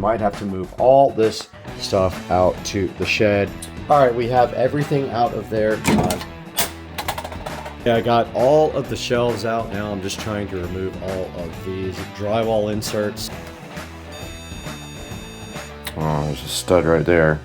might have to move all this stuff out to the shed. All right, we have everything out of there. Yeah, I got all of the shelves out now. I'm just trying to remove all of these drywall inserts. Oh, there's a stud right there.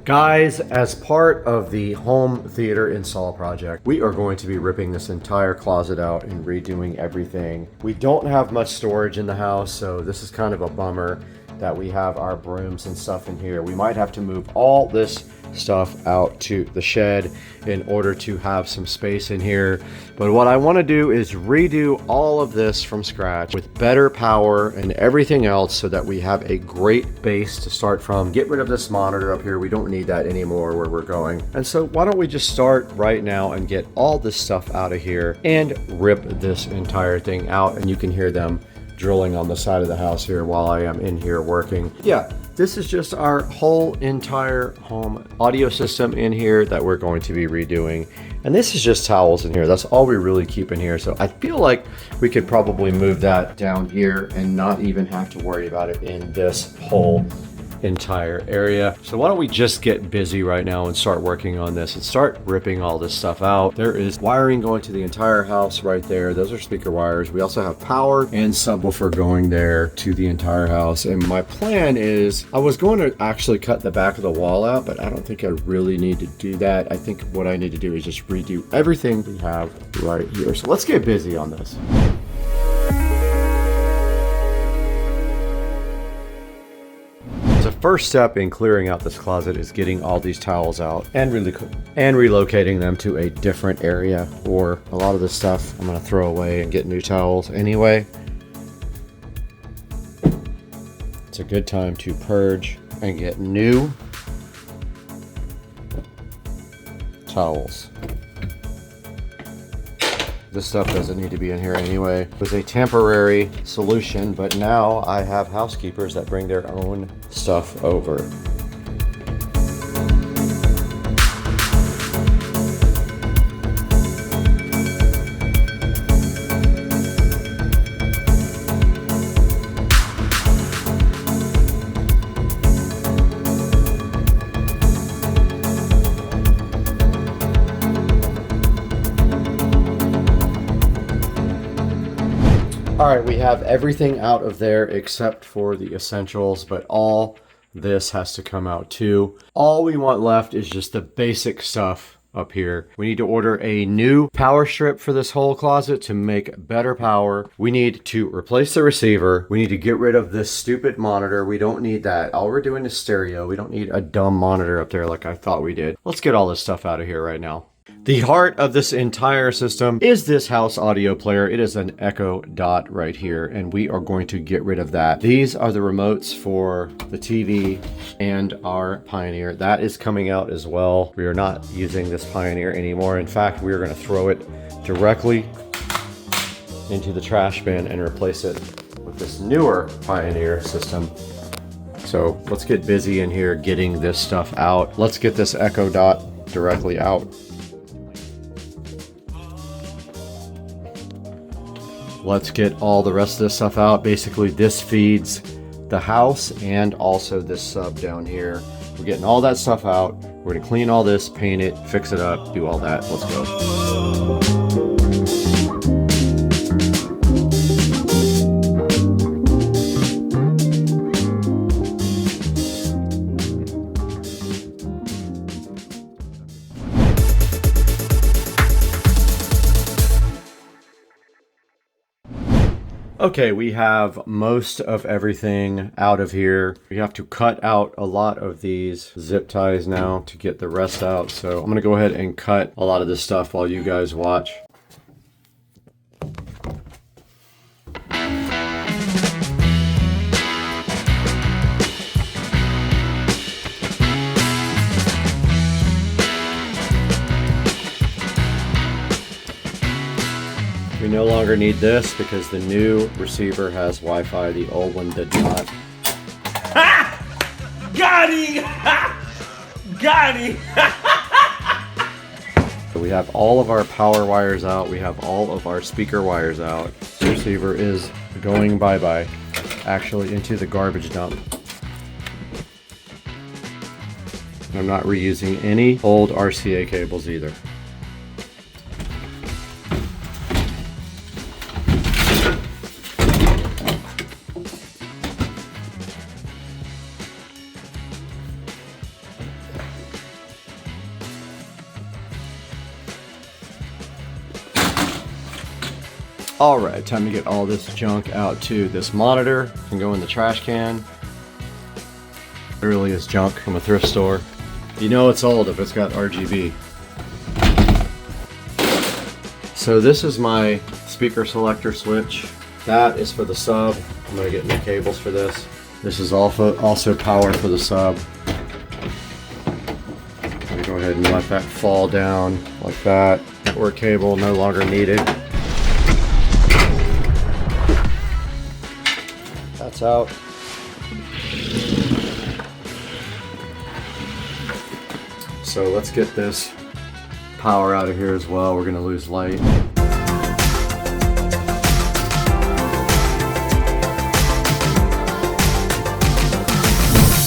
Guys, as part of the home theater install project, we are going to be ripping this entire closet out and redoing everything. We don't have much storage in the house, so this is kind of a bummer that we have our brooms and stuff in here. We might have to move all this stuff out to the shed in order to have some space in here. But what I want to do is redo all of this from scratch with better power and everything else so that we have a great base to start from. Get rid of this monitor up here. We don't need that anymore where we're going. And so why don't we just start right now and get all this stuff out of here and rip this entire thing out. And you can hear them drilling on the side of the house here while I am in here working. Yeah, this is just our whole entire home audio system in here that we're going to be redoing. And this is just towels in here. That's all we really keep in here. So I feel like we could probably move that down here and not even have to worry about it in this whole entire area. So why don't we just get busy right now and start working on this and start ripping all this stuff out. There is wiring going to the entire house right there. Those are speaker wires. We also have power and subwoofer going there to the entire house. And my plan is I was going to actually cut the back of the wall out, but I don't think I really need to do that. I think what I need to do is just redo everything we have right here. So let's get busy on this. The first step in clearing out this closet is getting all these towels out and relocating them to a different area, or a lot of this stuff I'm going to throw away and get new towels anyway. It's a good time to purge and get new towels. This stuff doesn't need to be in here anyway. It was a temporary solution, but now I have housekeepers that bring their own stuff over. All right, we have everything out of there except for the essentials, but all this has to come out too. All we want left is just the basic stuff up here. We need to order a new power strip for this whole closet to make better power. We need to replace the receiver. We need to get rid of this stupid monitor. We don't need that. All we're doing is stereo. We don't need a dumb monitor up there like I thought we did. Let's get all this stuff out of here right now. The heart of this entire system is this house audio player. It is an Echo Dot right here, and we are going to get rid of that. These are the remotes for the TV and our Pioneer. That is coming out as well. We are not using this Pioneer anymore. In fact, we are going to throw it directly into the trash bin and replace it with this newer Pioneer system. So let's get busy in here getting this stuff out. Let's get this Echo Dot directly out. Let's get all the rest of this stuff out. Basically, this feeds the house and also this sub down here. We're getting all that stuff out. We're gonna clean all this, paint it, fix it up, do all that. Let's go. Okay, we have most of everything out of here. We have to cut out a lot of these zip ties now to get the rest out. So I'm gonna go ahead and cut a lot of this stuff while you guys watch. no longer need this because the new receiver has Wi-Fi. The old one did not. Ha! Got him! Got him! So we have all of our power wires out. We have all of our speaker wires out. The receiver is going bye-bye, actually into the garbage dump. I'm not reusing any old RCA cables either. All right, time to get all this junk out to this monitor. It can go in the trash can. Literally is junk from a thrift store. You know it's old if it's got RGB. So this is my speaker selector switch. That is for the sub. I'm gonna get new cables for this. This is also power for the sub. I'm gonna go ahead and let that fall down like that. Network cable no longer needed. That's out. So let's get this power out of here as well. We're gonna lose light.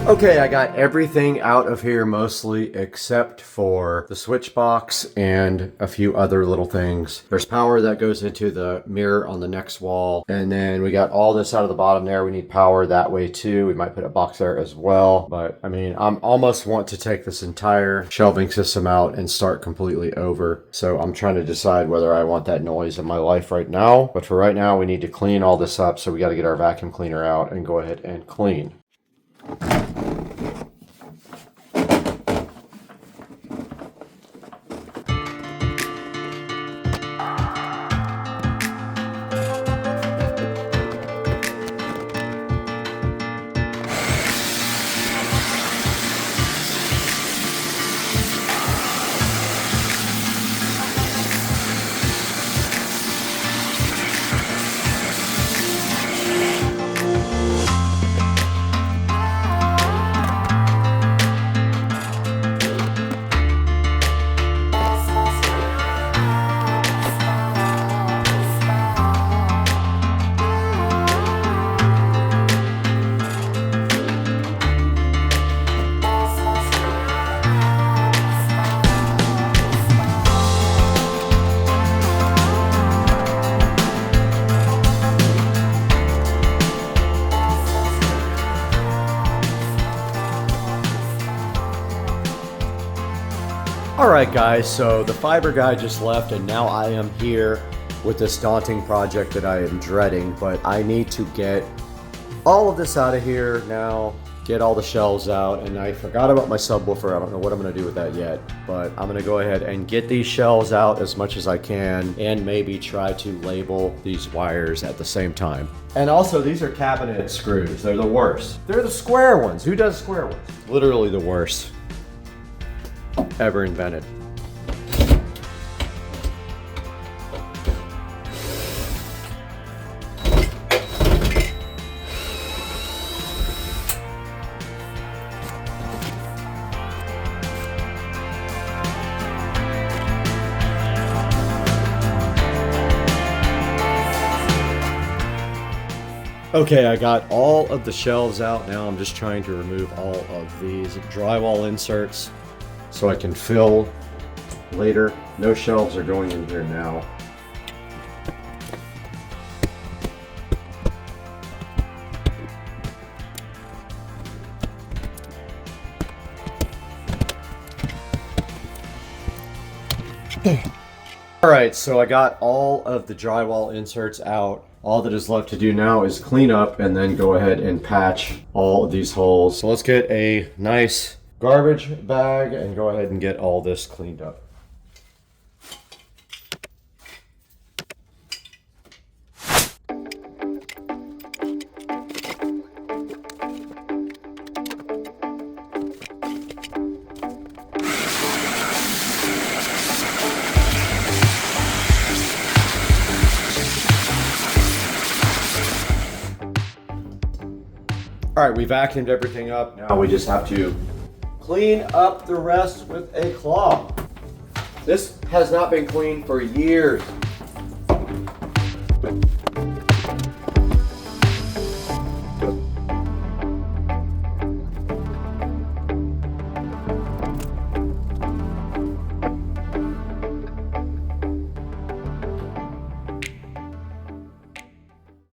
Okay, I got everything out of here mostly except for the switch box and a few other little things. There's power that goes into the mirror on the next wall. And then we got all this out of the bottom there. We need power that way too. We might put a box there as well. But I mean, I'm almost want to take this entire shelving system out and start completely over. So I'm trying to decide whether I want that noise in my life right now. But for right now, we need to clean all this up. So we got to get our vacuum cleaner out and go ahead and clean. Alright guys, so the fiber guy just left and now I am here with this daunting project that I am dreading, but I need to get all of this out of here now, get all the shelves out, and I forgot about my subwoofer. I don't know what I'm going to do with that yet, but I'm going to go ahead and get these shelves out as much as I can and maybe try to label these wires at the same time. And also, these are cabinet screws. They're the worst. They're the square ones. Who does square ones? Literally the worst ever invented. Okay, I got all of the shelves out. Now I'm just trying to remove all of these drywall inserts so I can fill later. No shelves are going in here now. Alright, so I got all of the drywall inserts out. All that is left to do now is clean up and then go ahead and patch all of these holes. So let's get a nice garbage bag and go ahead and get all this cleaned up. All right, we vacuumed everything up. Now we just have to clean up the rest with a cloth. This has not been cleaned for years.